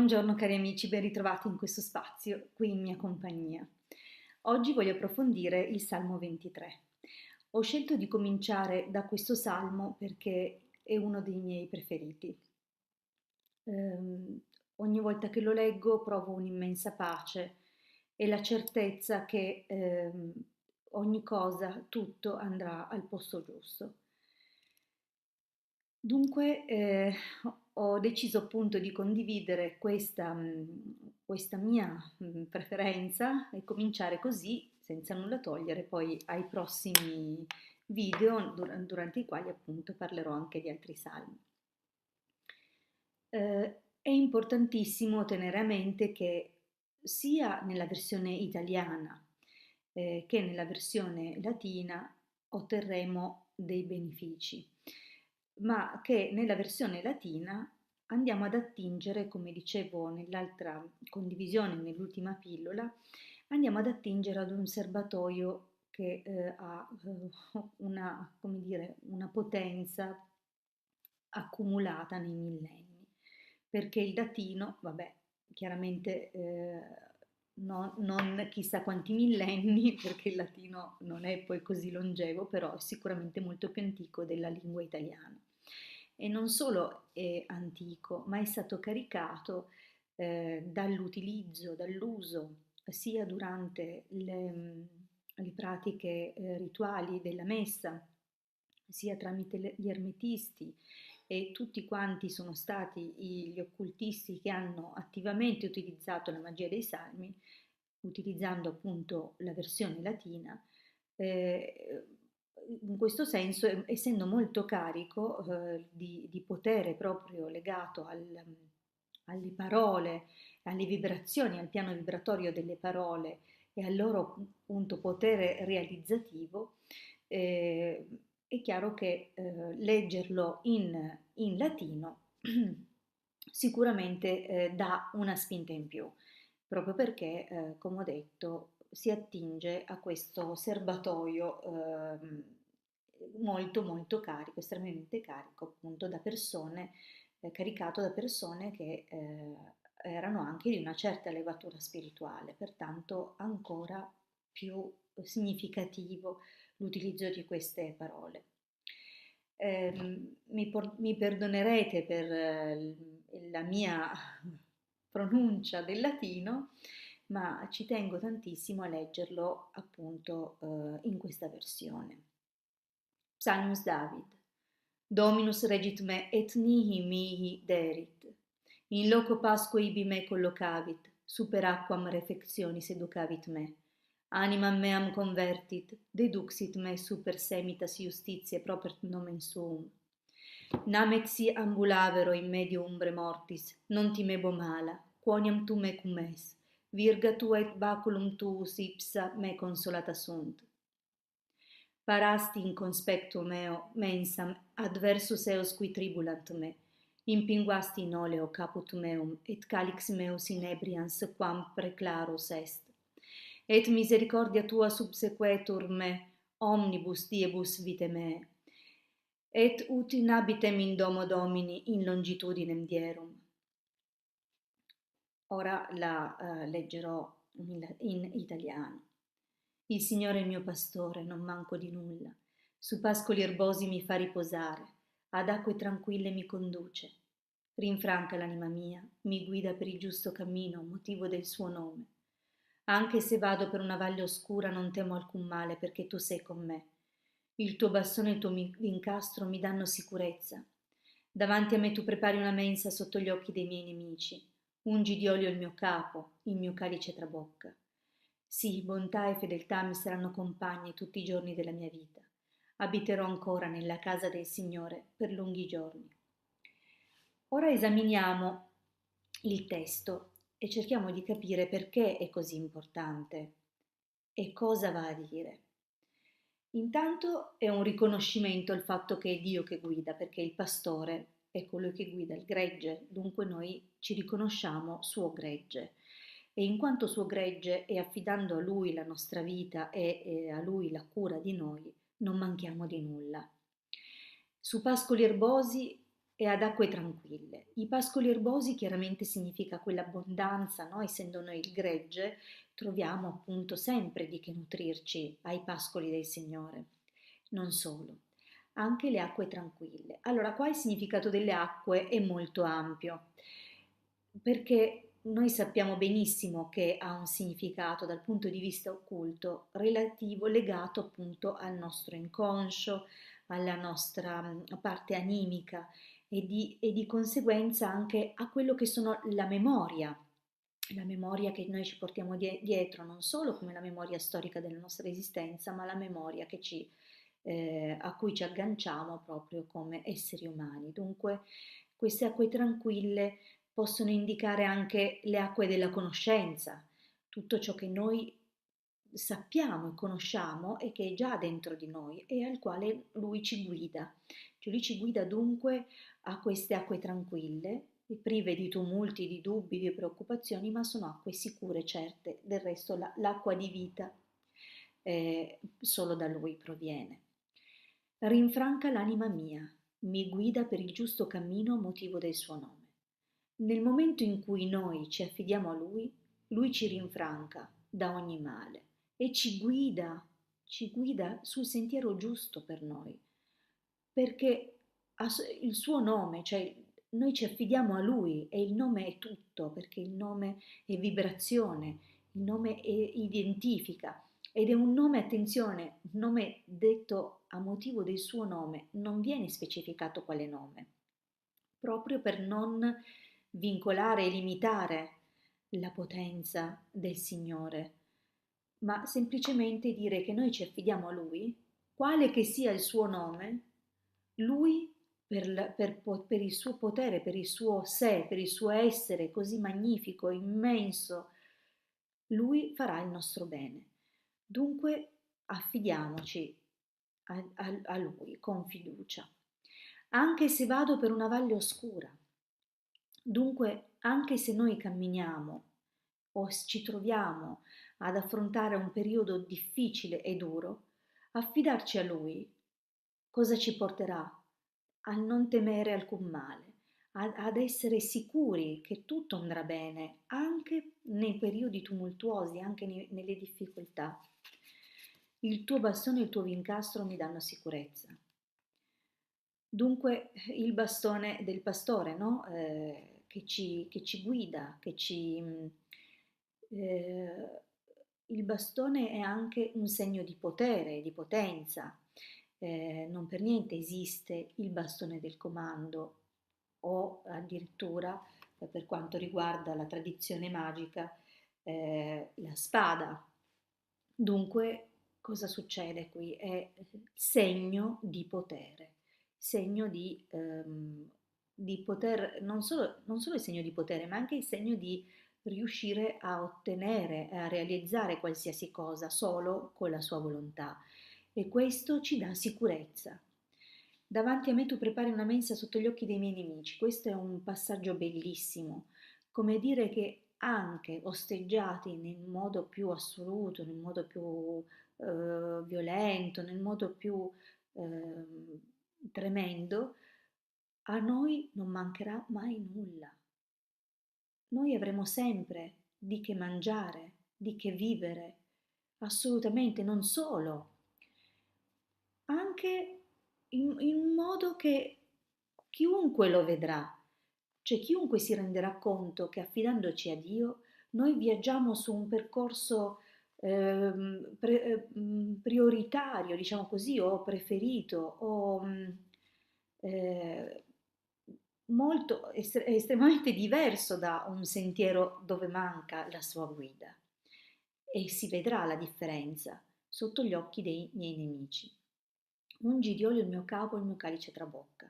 Buongiorno cari amici, ben ritrovati in questo spazio, qui in mia compagnia. Oggi voglio approfondire il Salmo 23. Ho scelto di cominciare da questo salmo perché è uno dei miei preferiti. Ogni volta che lo leggo provo un'immensa pace e la certezza che ogni cosa, tutto andrà al posto giusto. Dunque, ho deciso appunto di condividere questa mia preferenza e cominciare così, senza nulla togliere, poi ai prossimi video durante i quali appunto parlerò anche di altri salmi. È importantissimo tenere a mente che sia nella versione italiana che nella versione latina otterremo dei benefici, ma che nella versione latina andiamo ad attingere, come dicevo nell'altra condivisione, nell'ultima pillola, andiamo ad attingere ad un serbatoio che ha una, come dire, una potenza accumulata nei millenni, perché il latino, vabbè, chiaramente non chissà quanti millenni, perché il latino non è poi così longevo, però è sicuramente molto più antico della lingua italiana. E non solo è antico, ma è stato caricato dall'uso, sia durante le pratiche rituali della messa, sia tramite gli ermetisti, e tutti quanti sono stati gli occultisti che hanno attivamente utilizzato la magia dei salmi, utilizzando appunto la versione latina. In questo senso, essendo molto carico di potere proprio legato alle parole, alle vibrazioni, al piano vibratorio delle parole e al loro appunto potere realizzativo, è chiaro che leggerlo in latino sicuramente dà una spinta in più, proprio perché, come ho detto, si attinge a questo serbatoio molto molto carico, estremamente carico, appunto da persone, caricato da persone che erano anche di una certa levatura spirituale, pertanto ancora più significativo l'utilizzo di queste parole. Mi perdonerete per la mia pronuncia del latino, ma ci tengo tantissimo a leggerlo appunto in questa versione. Psalmus David. Dominus regit me et nihi mihi derit. In loco pasco ibi me collocavit, super aquam refectionis educavit me. Animam meam convertit, deduxit me super semitas justitiae propert nomen suum. Namet si ambulavero in medio umbre mortis, non timebo mala, quoniam tu me cumes, virga tua et baculum tuus ipsa me consolata sunt. Parasti in conspecto meo mensam adversus eos qui tribulant me, impinguasti in oleo caput meum et calix meus inebrians quam preclaros est. Et misericordia tua subsequetur me omnibus diebus vitae meae. Et ut inabitem in domo Domini in longitudinem dierum. Ora la leggerò in italiano. Il Signore è il mio pastore, non manco di nulla. Su pascoli erbosi mi fa riposare, ad acque tranquille mi conduce. Rinfranca l'anima mia, mi guida per il giusto cammino, motivo del suo nome. Anche se vado per una valle oscura non temo alcun male perché tu sei con me. Il tuo bastone e il tuo incastro mi danno sicurezza. Davanti a me tu prepari una mensa sotto gli occhi dei miei nemici. Ungi di olio il mio capo, il mio calice trabocca. Sì, bontà e fedeltà mi saranno compagni tutti i giorni della mia vita. Abiterò ancora nella casa del Signore per lunghi giorni. Ora esaminiamo il testo e cerchiamo di capire perché è così importante e cosa va a dire. Intanto è un riconoscimento al fatto che è Dio che guida, perché il pastore è colui che guida il gregge, dunque noi ci riconosciamo suo gregge. E in quanto suo gregge e affidando a lui la nostra vita e a lui la cura di noi, non manchiamo di nulla. Su pascoli erbosi e ad acque tranquille. I pascoli erbosi chiaramente significa quell'abbondanza, no? Essendo noi il gregge, troviamo appunto sempre di che nutrirci ai pascoli del Signore. Non solo, anche le acque tranquille. Allora, qua il significato delle acque è molto ampio, perché noi sappiamo benissimo che ha un significato dal punto di vista occulto relativo, legato appunto al nostro inconscio, alla nostra parte animica e di conseguenza anche a quello che sono la memoria che noi ci portiamo dietro, non solo come la memoria storica della nostra esistenza, ma la memoria a cui ci agganciamo proprio come esseri umani. Dunque, queste acque tranquille possono indicare anche le acque della conoscenza, tutto ciò che noi sappiamo e conosciamo e che è già dentro di noi e al quale lui ci guida. Cioè, lui ci guida dunque a queste acque tranquille, prive di tumulti, di dubbi, di preoccupazioni, ma sono acque sicure, certe. Del resto l'acqua di vita solo da lui proviene. Rinfranca l'anima mia, mi guida per il giusto cammino a motivo del suo nome. Nel momento in cui noi ci affidiamo a lui, lui ci rinfranca da ogni male e ci guida sul sentiero giusto per noi, perché il suo nome, cioè noi ci affidiamo a lui e il nome è tutto, perché il nome è vibrazione, il nome identifica ed è un nome, attenzione, un nome detto a motivo del suo nome, non viene specificato quale nome, proprio per non vincolare e limitare la potenza del Signore, ma semplicemente dire che noi ci affidiamo a Lui, quale che sia il suo nome, Lui per il suo potere, per il suo sé, per il suo essere così magnifico, immenso, Lui farà il nostro bene. Dunque affidiamoci a Lui con fiducia, anche se vado per una valle oscura. Dunque, anche se noi camminiamo o ci troviamo ad affrontare un periodo difficile e duro, affidarci a Lui cosa ci porterà? A non temere alcun male, ad essere sicuri che tutto andrà bene, anche nei periodi tumultuosi, anche nelle difficoltà. Il tuo bastone e il tuo vincastro mi danno sicurezza. Dunque il bastone del pastore, no? Che ci guida, il bastone è anche un segno di potere, di potenza. Non per niente esiste il bastone del comando o addirittura, per quanto riguarda la tradizione magica, la spada. Dunque, cosa succede qui? È segno di potere, segno di poter, non solo il segno di potere, ma anche il segno di riuscire a ottenere, a realizzare qualsiasi cosa solo con la sua volontà. E questo ci dà sicurezza. Davanti a me tu prepari una mensa sotto gli occhi dei miei nemici. Questo è un passaggio bellissimo, come dire che anche osteggiati nel modo più assoluto, nel modo più violento, nel modo più eh, tremendo, a noi non mancherà mai nulla. Noi avremo sempre di che mangiare, di che vivere, assolutamente non solo, anche in un modo che chiunque lo vedrà, cioè chiunque si renderà conto che affidandoci a Dio noi viaggiamo su un percorso prioritario, diciamo così, o preferito, o eh, estremamente diverso da un sentiero dove manca la sua guida. E si vedrà la differenza sotto gli occhi dei miei nemici. Ungi di olio il mio capo e il mio calice trabocca.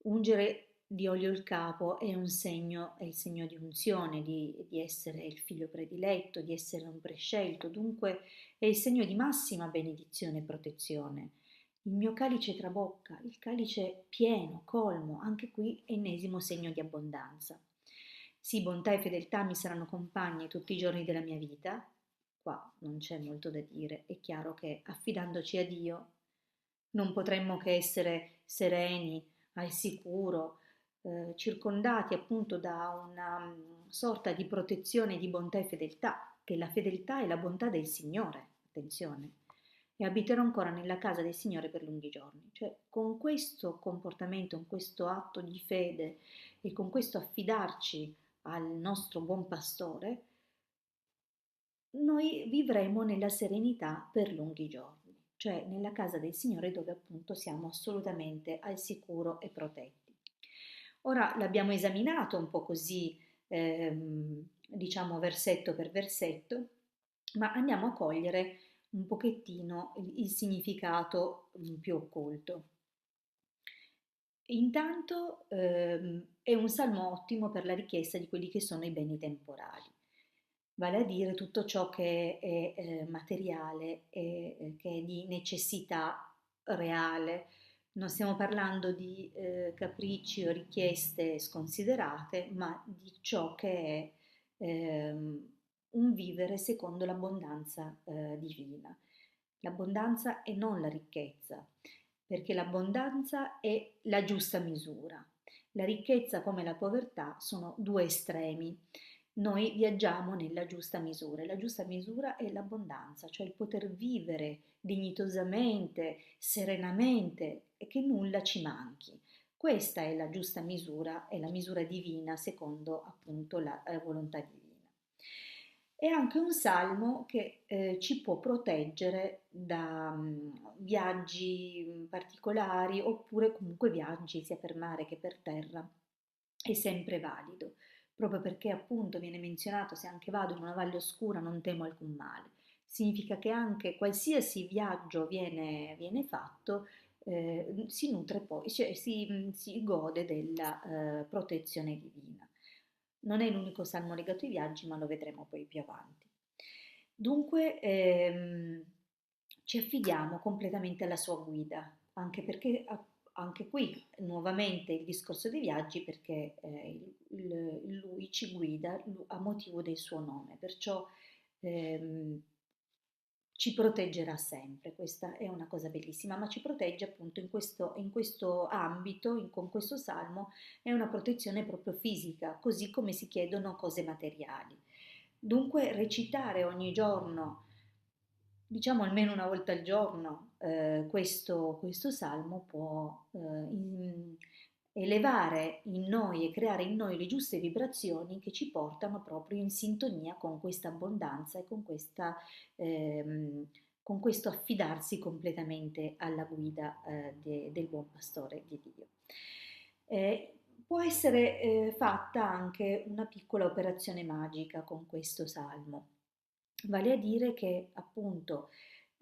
Ungere di olio il capo è il segno di unzione, di essere il figlio prediletto, di essere un prescelto, dunque è il segno di massima benedizione e protezione. Il mio calice trabocca, il calice pieno, colmo, anche qui ennesimo segno di abbondanza. Sì, bontà e fedeltà mi saranno compagne tutti i giorni della mia vita. Qua non c'è molto da dire, è chiaro che affidandoci a Dio non potremmo che essere sereni, al sicuro, circondati appunto da una sorta di protezione di bontà e fedeltà, che la fedeltà è la bontà del Signore, attenzione, e abiterò ancora nella casa del Signore per lunghi giorni. Cioè, con questo comportamento, con questo atto di fede e con questo affidarci al nostro buon pastore, noi vivremo nella serenità per lunghi giorni, cioè nella casa del Signore dove appunto siamo assolutamente al sicuro e protetti. Ora l'abbiamo esaminato un po' così, diciamo versetto per versetto, ma andiamo a cogliere un pochettino il significato più occulto. Intanto è un salmo ottimo per la richiesta di quelli che sono i beni temporali, vale a dire tutto ciò che è materiale e che è di necessità reale. Non stiamo parlando di capricci o richieste sconsiderate, ma di ciò che è un vivere secondo l'abbondanza divina. L'abbondanza e non la ricchezza, perché l'abbondanza è la giusta misura. La ricchezza come la povertà sono due estremi. Noi viaggiamo nella giusta misura e la giusta misura è l'abbondanza, cioè il poter vivere dignitosamente, serenamente e che nulla ci manchi. Questa è la giusta misura, è la misura divina secondo appunto la volontà divina. È anche un salmo che ci può proteggere da viaggi particolari oppure comunque viaggi sia per mare che per terra. È sempre valido, proprio perché appunto viene menzionato se anche vado in una valle oscura non temo alcun male. Significa che anche qualsiasi viaggio viene fatto, si nutre poi, cioè si gode della protezione divina. Non è l'unico salmo legato ai viaggi, ma lo vedremo poi più avanti. Dunque, ci affidiamo completamente alla sua guida, anche perché anche qui nuovamente il discorso dei viaggi, perché lui ci guida a motivo del suo nome, perciò ehm, ci proteggerà sempre, questa è una cosa bellissima, ma ci protegge appunto in questo ambito, con questo salmo, è una protezione proprio fisica, così come si chiedono cose materiali. Dunque recitare ogni giorno, diciamo almeno una volta al giorno, questo salmo può elevare in noi e creare in noi le giuste vibrazioni che ci portano proprio in sintonia con questa abbondanza e con questo affidarsi completamente alla guida del buon pastore di Dio. Può essere fatta anche una piccola operazione magica con questo salmo, vale a dire che appunto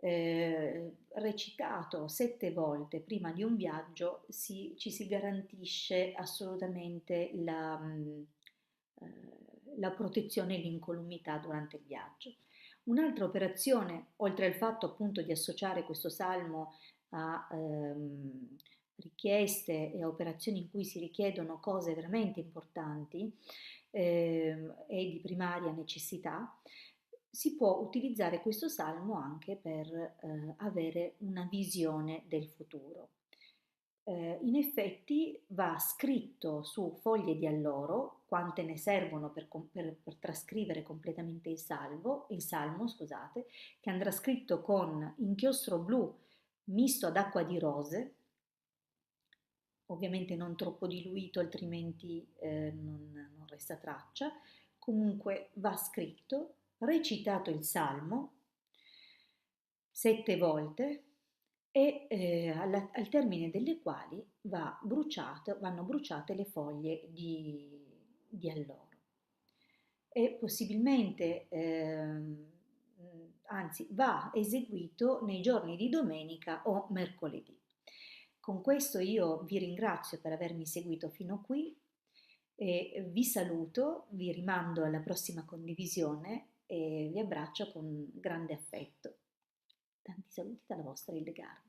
recitato 7 volte prima di un viaggio ci si garantisce assolutamente la protezione e l'incolumità durante il viaggio. Un'altra operazione, oltre al fatto appunto di associare questo salmo a richieste e a operazioni in cui si richiedono cose veramente importanti e di primaria necessità, si può utilizzare questo salmo anche per avere una visione del futuro. In effetti va scritto su foglie di alloro, quante ne servono per trascrivere completamente il salmo, scusate, che andrà scritto con inchiostro blu misto ad acqua di rose, ovviamente non troppo diluito, altrimenti non resta traccia. Comunque va scritto, recitato il salmo 7 volte e al termine delle quali vanno bruciate le foglie di alloro. E possibilmente, anzi, va eseguito nei giorni di domenica o mercoledì. Con questo io vi ringrazio per avermi seguito fino qui e vi saluto, vi rimando alla prossima condivisione e vi abbraccio con grande affetto. Tanti saluti dalla vostra Hildegarda.